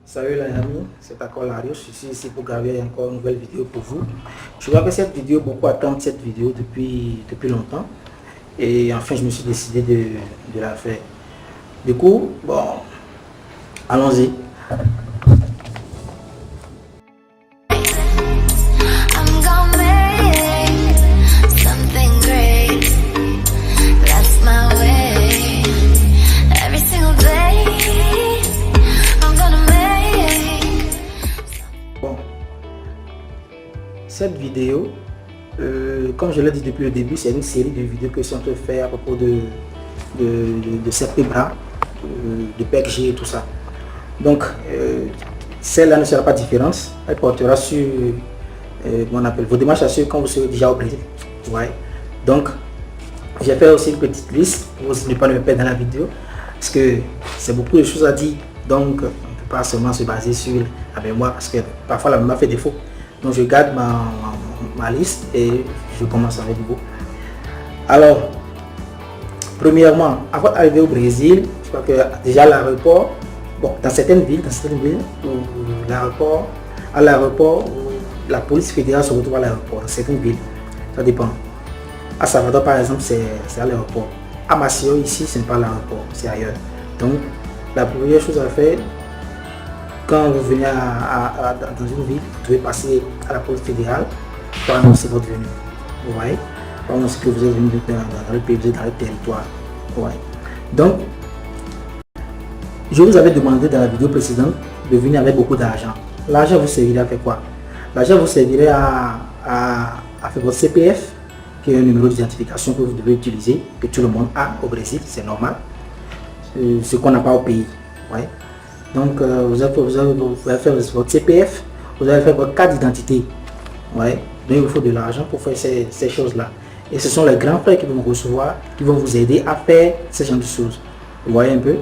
Salut les amis, c'est encore Larius, je suis ici pour graver encore une nouvelle vidéo pour vous. Je vois que cette vidéo, beaucoup attendent cette vidéo depuis longtemps. Et enfin, je me suis décidé de la faire. Du coup, bon, allons-y. Cette vidéo, comme je l'ai dit depuis le début, c'est une série de vidéos que je suis en train de faire à propos de CP bras, de PEG et tout ça. Donc, celle-là ne sera pas différente. Elle portera sur on appelle vos démarches à suivre quand vous serez déjà au Brésil. Ouais. Donc, j'ai fait aussi une petite liste pour ne pas me perdre dans la vidéo, parce que c'est beaucoup de choses à dire. Donc, on ne peut pas seulement se baser sur la mémoire, parce que parfois la mémoire fait défaut. Donc je garde ma liste et je commence avec vous. Alors, premièrement, avant d'arriver au Brésil, je crois que déjà l'aéroport, bon, dans certaines villes, à l'aéroport, la police fédérale se retrouve à l'aéroport, dans certaines villes, ça dépend. À Salvador par exemple, c'est à l'aéroport. À Maceió ici, ce n'est pas l'aéroport, c'est ailleurs. Donc, la première chose à faire, quand vous venez dans une ville, vous devez passer à la police fédérale pour annoncer votre venue. Vous voyez, pour annoncer que vous êtes venu dans le pays, vous êtes dans le territoire. Ouais. Donc, je vous avais demandé dans la vidéo précédente de venir avec beaucoup d'argent. L'argent vous servirait à faire quoi? L'argent vous servirait à faire votre CPF, qui est un numéro d'identification que vous devez utiliser, que tout le monde a au Brésil, c'est normal. Ce qu'on n'a pas au pays. Ouais. Donc, vous allez faire votre CPF, vous allez faire votre carte d'identité. Ouais. Donc, il vous faut de l'argent pour faire ces choses-là. Et ce sont les grands frères qui vont vous recevoir, qui vont vous aider à faire ce genre de choses. Vous voyez un peu.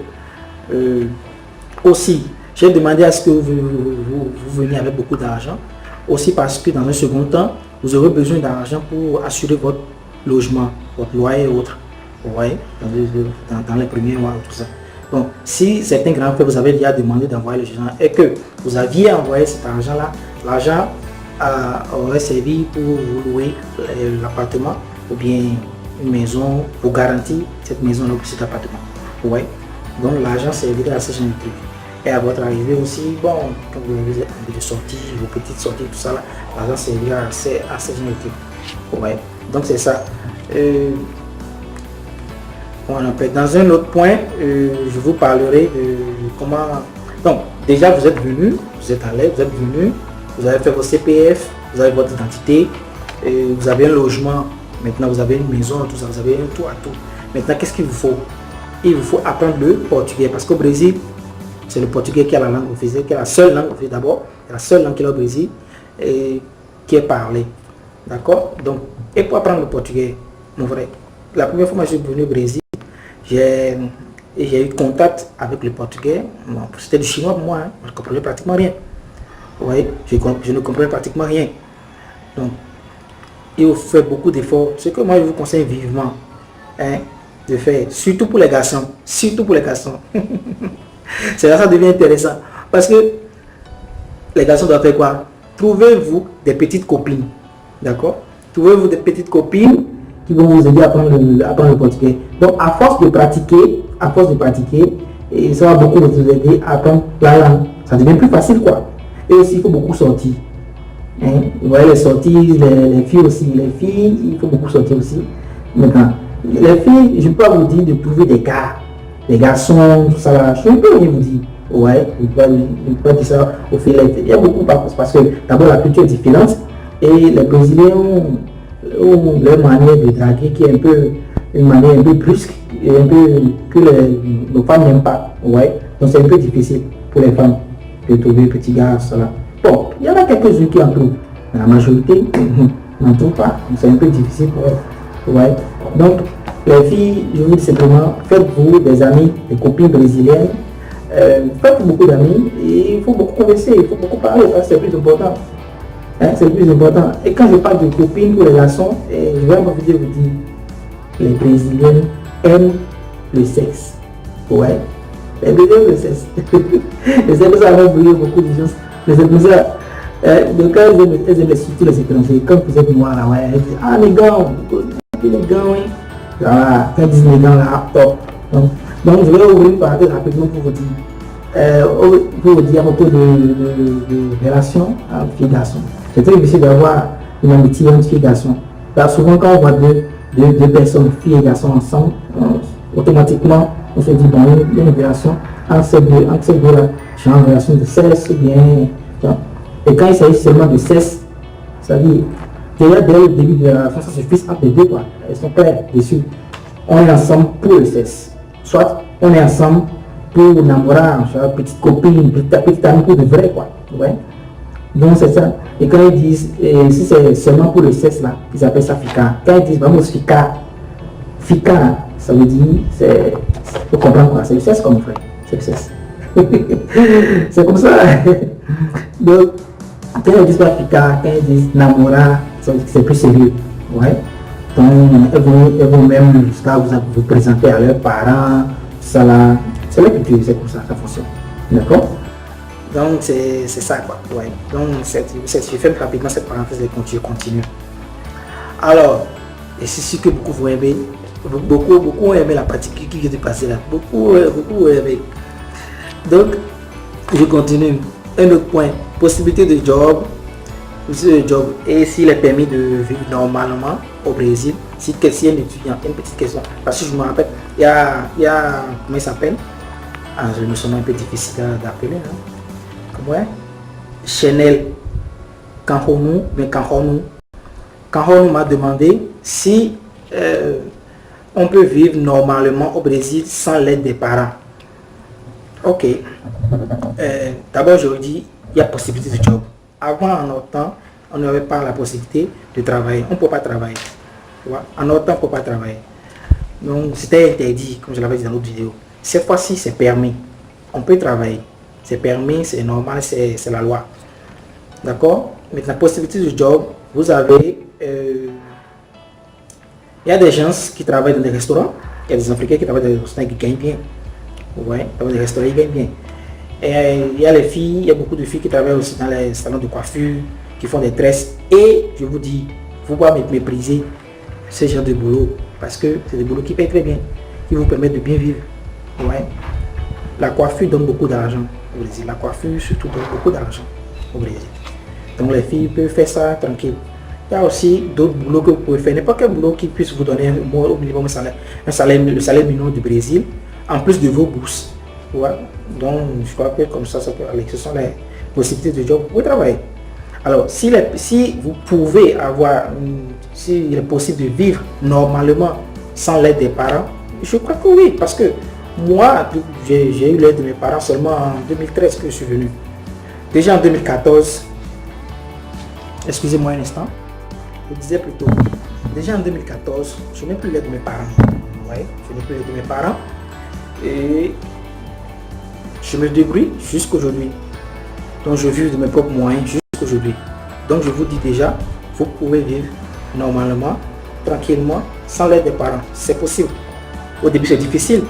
Aussi, j'ai demandé à ce que vous veniez avec beaucoup d'argent. Aussi parce que dans un second temps, vous aurez besoin d'argent pour assurer votre logement, votre loyer et autres. Vous voyez, dans les premiers mois, tout ça. Donc, si certains grands frères vous avez déjà demandé d'envoyer l'argent et que vous aviez envoyé cet argent-là, l'argent aurait servi pour vous louer l'appartement ou bien une maison pour garantir cette maison ou cet appartement. Ouais. Donc, l'argent servirait à ce genre de trucs. Et à votre arrivée aussi, bon, quand vous avez des sorties, vos petites sorties, tout ça, l'argent servira à ce genre de trucs. Ouais. Donc, c'est ça. Dans un autre point, je vous parlerai de comment... Donc, déjà, vous êtes venu, vous êtes allé, vous êtes venu, vous avez fait votre CPF, vous avez votre identité, vous avez un logement, maintenant vous avez une maison, tout ça, vous avez un tout à tout. Maintenant, qu'est-ce qu'il vous faut? Il vous faut apprendre le portugais, parce qu'au Brésil, c'est le portugais qui est la langue officielle, qui est la seule langue officielle d'abord, la seule langue qui est au Brésil, et qui est parlée. D'accord? Donc, et pour apprendre le portugais, mon vrai, la première fois que je suis venu au Brésil, j'ai eu contact avec le portugais. Bon, c'était du chinois pour moi, hein. Je ne comprenais pratiquement rien. Vous voyez, je ne comprenais pratiquement rien. Donc, il faut faire beaucoup d'efforts. Ce que moi je vous conseille vivement, hein, de faire, surtout pour les garçons. Surtout pour les garçons. C'est là que ça devient intéressant. Parce que les garçons doivent faire quoi? Trouvez-vous des petites copines. D'accord? Trouvez-vous des petites copines qui vont vous aider à apprendre le portugais. Donc à force de pratiquer, et ça va beaucoup vous aider à apprendre la langue. Ça devient plus facile quoi. Et aussi il faut beaucoup sortir. Hein? Vous voyez les sorties, les filles aussi. Les filles, il faut beaucoup sortir aussi. Maintenant, les filles, je peux pas vous dire de trouver des gars, des garçons, tout ça là. Je ne peux rien vous dire. Ouais, je ne peux pas dire ça aux filles. Il y a beaucoup parce que d'abord la culture est différente et les Brésiliens ont leur manière de draguer qui est un peu une manière un peu brusque et un peu que nos femmes n'aiment pas. Ouais. Donc c'est un peu difficile pour les femmes de trouver petits gars cela. Bon, il y en a quelques-uns qui en trouvent. La majorité n'en trouvent pas. C'est un peu difficile pour eux. Ouais. Donc les filles, je vous dis simplement, faites-vous des amis, des copines brésiliennes. Faites beaucoup d'amis et il faut beaucoup converser, il faut beaucoup parler, c'est le plus important. C'est le plus important. Et quand je parle de copines pour les garçons, je vais vous dire, les Brésiliennes aiment le sexe. Ouais. Les deuxièmes le cessent. Et c'est que ça va brûler beaucoup de choses. Mais c'est pour ça. Donc quand elles aiment surtout les étrangers, quand vous êtes noir là, ouais, elles disent ah les gars, les gars, oui. Voilà, quand ils disent les gars là, top. Donc je vais ouvrir une parenthèse rapidement pour vous dire à propos de relations entre filles et garçons. C'est très difficile d'avoir une amitié entre filles et garçons. Parce que souvent quand on voit deux personnes, filles et garçons ensemble, automatiquement on se dit bon, il y a une relation entre ces deux-là, genre une relation de sexe ou bien. Et quand il s'agit seulement de sexe, ça veut dire déjà dès le début de la relation, ça se fixe entre les deux, quoi. Elles sont claires dessus. On est ensemble pour le sexe. Soit on est ensemble pour l'amour, petite copine, petite amie pour de vrai, quoi. Ouais. Donc c'est ça. Et quand ils disent, si c'est seulement pour le sexe là, ils appellent ça fika. Quand ils disent vraiment fika, ça veut dire, c'est, vous comprenez quoi, c'est le sexe comme frère, c'est le sexe. C'est comme ça. Donc, quand ils disent pas fika, quand ils disent namora, ça veut dire que c'est plus sérieux. Ouais. Donc, elles vont même jusqu'à vous présenter à leurs parents, ça là, c'est la culture, c'est comme ça fonctionne. D'accord? Donc, c'est ça quoi. Ouais. Donc, je fais rapidement cette parenthèse et je continue. Alors, et c'est sûr que beaucoup vont aimer, beaucoup ont aimé la pratique qui vient de passer là. Beaucoup ont aimé. Donc, je continue. Un autre point, possibilité de job. Et s'il est permis de vivre normalement au Brésil, si un étudiant, une petite question, parce que je me rappelle, il y a comment il s'appelle, je me sens un peu difficile d'appeler, hein. Comment est Chanel Kanhonou m'a demandé si on peut vivre normalement au Brésil sans l'aide des parents. Ok. D'abord, je vous dis, il y a possibilité de job. Avant, en notre temps, on n'avait pas la possibilité de travailler. On ne peut pas travailler. En notre temps, on ne peut pas travailler. Donc, c'était interdit, comme je l'avais dit dans l'autre vidéo. Cette fois-ci, c'est permis. On peut travailler. C'est permis, c'est normal, c'est la loi. D'accord? Maintenant, possibilité de job, vous avez... il y a des gens qui travaillent dans des restaurants. Il y a des Africains qui travaillent dans des restaurants qui gagnent bien. Ouais, dans des restaurants, ils gagnent bien. Et il y a les filles, il y a beaucoup de filles qui travaillent aussi dans les salons de coiffure, qui font des tresses. Et je vous dis, il ne faut pas mépriser ce genre de boulot, parce que c'est des boulots qui payent très bien, qui vous permettent de bien vivre. Ouais. La coiffure donne beaucoup d'argent au Brésil. La coiffure surtout donne beaucoup d'argent au Brésil. Donc les filles peuvent faire ça tranquille. Il y a aussi d'autres boulots que vous pouvez faire. N'importe quel boulot qui puisse vous donner au minimum le salaire minimum du Brésil, en plus de vos bourses. Ouais. Donc je crois que comme ça peut aller. Ce sont les possibilités de job pour travailler. Alors si vous pouvez avoir, s'il est possible de vivre normalement sans l'aide des parents, je crois que oui, parce que moi j'ai eu l'aide de mes parents seulement en 2013 que je suis venu. Déjà en 2014, excusez-moi un instant, je disais plutôt, déjà en 2014, je n'ai plus l'aide de mes parents. Ouais, je n'ai plus l'aide de mes parents. Et je me débrouille jusqu'aujourd'hui. Donc je vis de mes propres moyens jusqu'aujourd'hui. Donc je vous dis déjà, vous pouvez vivre normalement, tranquillement, sans l'aide des parents. C'est possible. Au début c'est difficile,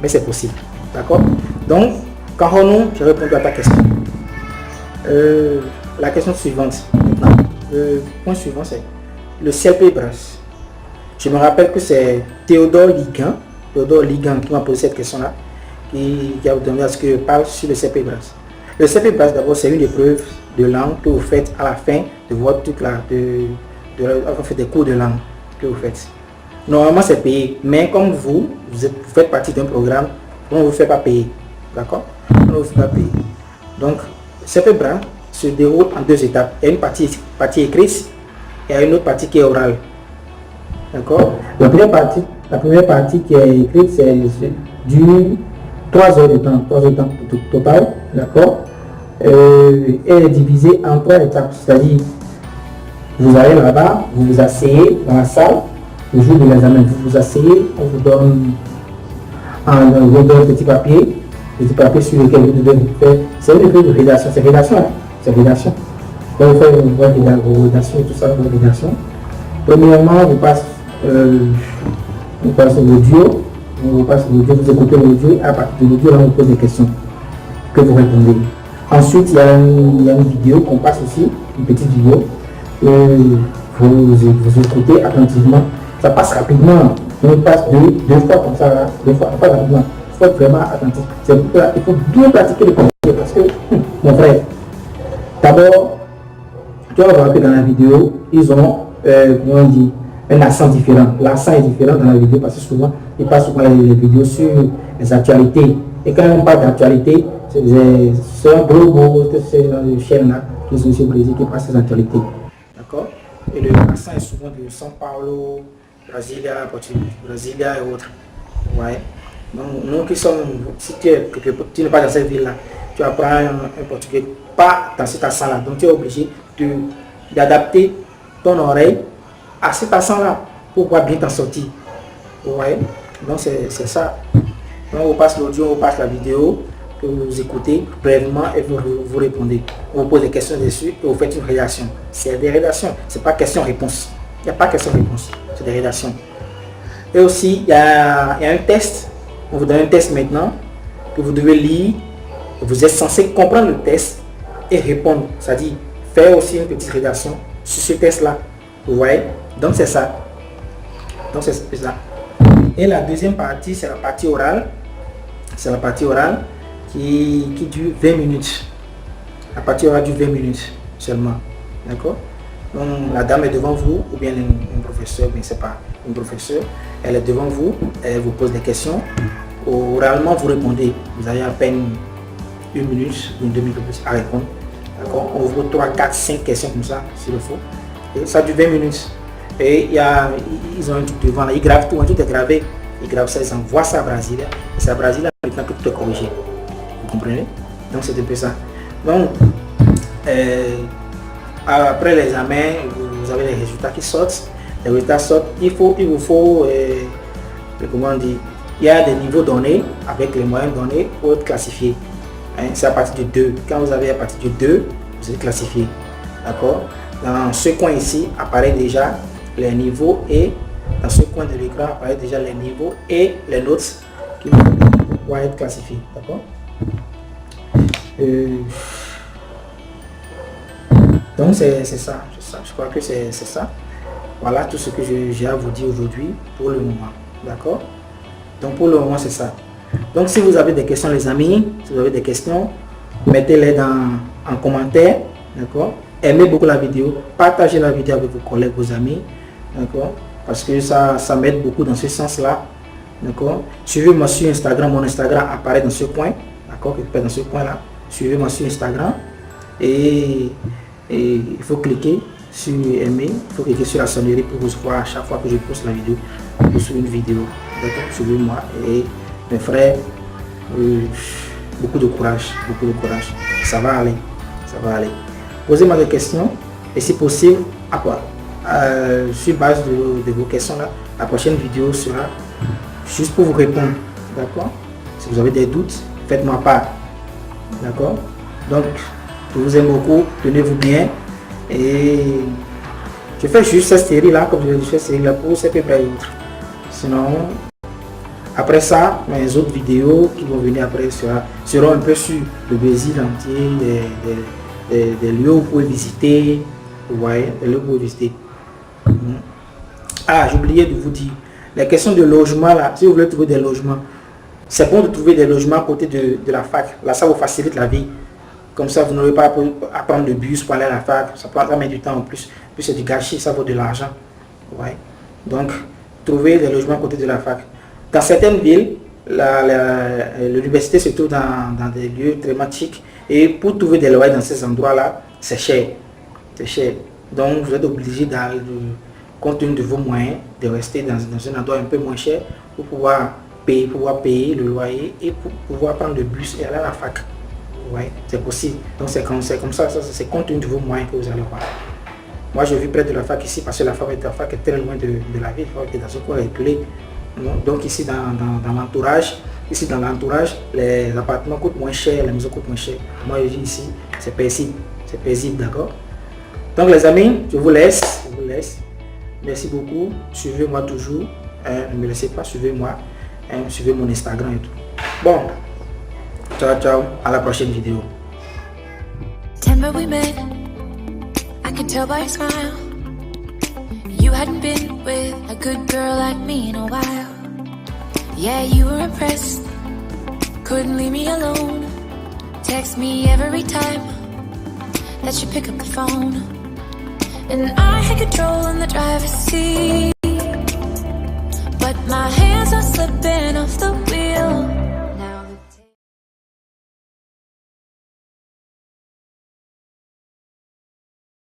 mais c'est possible. D'accord? Donc, Kanhonou, j'ai répondu à ta question. La question suivante maintenant. Le point suivant c'est le CLP Bras. Je me rappelle que c'est Théodore Ligan qui m'a posé cette question-là, qui a donné à ce que je parle sur le CLP Bras. Le CLP Bras d'abord c'est une épreuve de langue que vous faites à la fin de votre truc là, des cours de langue que vous faites. Normalement c'est payé, mais comme vous faites partie d'un programme, on ne vous fait pas payer. D'accord? On ne vous fait pas payer. Donc, CLP Bras se déroule en deux étapes. Il y a une partie écrite et il y a une autre partie qui est orale. D'accord? La première partie qui est écrite, c'est du 3 heures de temps total. D'accord? Elle est divisée en 3 étapes. C'est-à-dire, vous allez là-bas, vous vous asseyez dans la salle, le jour de l'examen, vous vous asseyez, on vous donne un petit papier sur lequel vous devez faire. C'est une épreuve de rédaction, c'est rédaction, hein? C'est rédaction. Donc vous faites vos rédactions et tout ça, vos rédactions. Premièrement, vous passez l'audio, On vous passe l'audio, vous écoutez l'audio, à partir de l'audio, là, on vous pose des questions que vous répondez. Ensuite, il y a une vidéo qu'on passe aussi, une petite vidéo. Vous écoutez attentivement. Ça passe rapidement. On passe deux fois comme ça, là, deux fois, pas rapidement. Il faut être vraiment attentif. C'est pour ça qu'il faut bien pratiquer le conseil parce que, mon frère, d'abord, tu vas voir que dans la vidéo, ils ont, comment on dit, un accent différent. L'accent est différent dans la vidéo parce que souvent, ils passent souvent les vidéos sur les actualités. Et quand on parle d'actualité, c'est un gros c'est une chaîne là, qui est aussi au Brésil, qui passe les actualités. D'accord? Et le accent est souvent de São Paulo, Brasilia, Brasilia et autres. Ouais. Donc, nous qui sommes, si tu n'es pas dans cette ville-là, tu apprends un portugais pas dans cet accent-là. Donc, tu es obligé d'adapter ton oreille à cet accent-là pour pouvoir bien t'en sortir. Ouais. Donc, c'est ça. Donc, on passe l'audio, on passe la vidéo, que vous écoutez brièvement et vous répondez. On vous pose des questions dessus et vous faites une rédaction. C'est des rédactions, c'est pas question-réponse. Il n'y a pas question-réponse, c'est des rédactions. Et aussi, il y a un test. On vous donne un test maintenant que vous devez lire. Vous êtes censé comprendre le test et répondre. C'est-à-dire faire aussi une petite rédaction sur ce test-là. Vous voyez? Donc c'est ça. Donc c'est ça. Et la deuxième partie, c'est la partie orale. C'est la partie orale qui dure 20 minutes. La partie orale dure 20 minutes seulement. D'accord? Donc la dame est devant vous, ou bien un professeur, mais c'est pas une professeure. Elle est devant vous, elle vous pose des questions. Oralement, vous répondez. Vous avez à peine 1 minute, ou 2 minutes à répondre. D'accord? On vous pose 3, 4, 5 questions comme ça, s'il le faut. Et ça dure 20 minutes. Et ils ont un truc devant là, ils gravent tout, un truc est gravé. Ils gravent ça, ils envoient ça à Brasilia. Et c'est à Brasilia maintenant que tout est corrigé. Vous comprenez? Donc c'est un peu ça. Donc, après l'examen, vous avez les résultats qui sortent. Les résultats sortent, il vous faut, comment on dit, il y a des niveaux donnés avec les moyens donnés pour être classifié. Hein, c'est à partir de 2. Quand vous avez à partir de 2, vous êtes classifié. D'accord? Dans ce coin ici apparaît déjà les niveaux et dans ce coin de l'écran apparaît déjà les niveaux et les notes qui vont être classifiées. D'accord? Donc c'est ça. Je crois que c'est ça. Voilà tout ce que j'ai à vous dire aujourd'hui pour le moment. D'accord? Donc pour le moment c'est ça. Donc si vous avez des questions les amis, si vous avez des questions, mettez-les en commentaire. D'accord? Aimez beaucoup la vidéo, partagez la vidéo avec vos collègues, vos amis. D'accord? Parce que ça m'aide beaucoup dans ce sens-là. D'accord? Suivez-moi sur Instagram, mon Instagram apparaît dans ce coin. D'accord? Dans ce coin-là. Suivez-moi sur Instagram. Et il faut cliquer sur aimer, il faut cliquer sur la sonnerie pour recevoir à chaque fois que je poste la vidéo, sur une vidéo. D'accord? Suivez-moi et mes frères, beaucoup de courage, ça va aller, Posez-moi des questions et si possible, sur base de vos questions là, la prochaine vidéo sera juste pour vous répondre. D'accord? Si vous avez des doutes, faites-moi part. D'accord? Donc, je vous aime beaucoup, tenez-vous bien et je fais juste cette série là, comme je fais cette série là pour CPP et autres. Sinon, après ça, mes autres vidéos qui vont venir après seront un peu sur le Brésil entier, des lieux où vous pouvez visiter. Vous voyez, des lieux où vous pouvez visiter. Ah, j'ai oublié de vous dire, les questions de logement là, si vous voulez trouver des logements, c'est bon de trouver des logements à côté de la fac. Là, ça vous facilite la vie. Comme ça, vous n'aurez pas à prendre le bus pour aller à la fac. Ça met du temps en plus. Puis c'est du gâchis, ça vaut de l'argent. Ouais. Donc, trouver des logements à côté de la fac. Dans certaines villes, l'université se trouve dans des lieux thématiques. Et pour trouver des loyers dans ces endroits-là, c'est cher. C'est cher. Donc, vous êtes obligé, compte tenu de vos moyens, de rester dans un endroit un peu moins cher pour pouvoir payer le loyer et pour pouvoir prendre le bus et aller à la fac. Ouais, c'est possible. Donc c'est comme ça, c'est compte tenu de vos moyens que vous allez voir. Moi je vis près de la fac ici parce que la fac est très loin de la ville, il faut dans un coin reculé. Donc ici dans l'entourage, les appartements coûtent moins cher, les maisons coûtent moins cher. Moi je vis ici, c'est paisible, d'accord? Donc les amis, je vous laisse. Merci beaucoup, suivez-moi toujours, ne me laissez pas, suivez-moi. Hein, suivez mon Instagram et tout. Bon, ciao ciao, à la prochaine vidéo. September we met, I could tell by your smile. You hadn't been with a good girl like me in a while. Yeah, you were impressed, couldn't leave me alone. Text me every time that you pick up the phone. And I had control in the driver's seat, but my hands are slipping.